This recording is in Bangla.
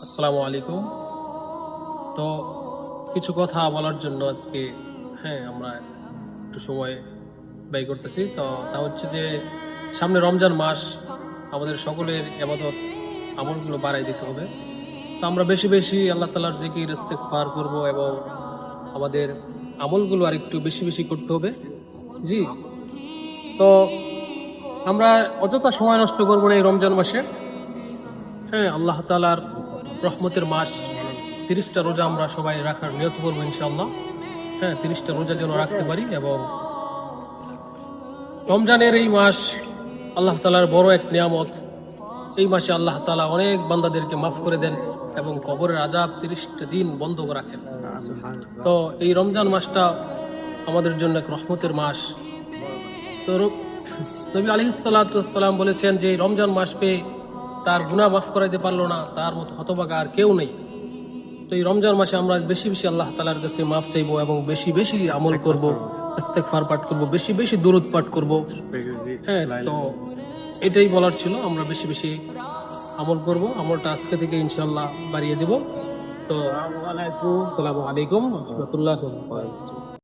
আসসালামু আলাইকুম। তো কিছু কথা বলার জন্য আজকে আমরা একটু সময় ব্যয় করতেছি। তা হচ্ছে যে সামনে রমজান মাস, আমাদের সকলের ইবাদত আমলগুলো বাড়াই দিতে হবে। তো আমরা বেশি বেশি আল্লাহ তাআলার জিকির ইস্তেগফার করব এবং আমাদের আমলগুলো আর একটু বেশি বেশি করতে হবে। জি। তো আমরা অযথা সময় নষ্ট করবো না এই রমজান মাসে। আল্লাহ তাআলার রহমতের মাস, 30টা রোজা আমরা সবাই রাখার নিয়ত করবো ইনশাআল্লাহ। 30টা রোজা যেন রাখতে পারি। এবং রমজানের এই মাস আল্লাহ তাআলার বড় এক নিয়ামত। এই মাসে আল্লাহ তাআলা অনেক বান্দাদেরকে মাফ করে দেন এবং কবরের আযাব 30টা দিন বন্ধ রাখেন। তো এই রমজান মাসটা আমাদের জন্য এক রহমতের মাস। তো নবী আলাইহিস সালাতু ওয়াস সালাম বলেছেন যে এই রমজান মাস পেয়ে তার গুনাহ মাফ করাইতে পারলো না, তার মতো হতভাগা আর কেউ নেই। তো এই রমজান মাসে আমরা বেশি বেশি আল্লাহ তাআলার কাছে মাফ চাইবো এবং বেশি বেশি আমল করব, ইস্তেগফার পাঠ করব, বেশি বেশি দুরূদ পাঠ করব। তো এটাই বলার ছিল। আমরা বেশি বেশি আমল করব, আমলটা আজকে থেকে ইনশাআল্লাহ বাড়িয়ে দেব। তো আসসালামু আলাইকুম ওয়া রাহমাতুল্লাহি ওয়া বারাকাতুহু।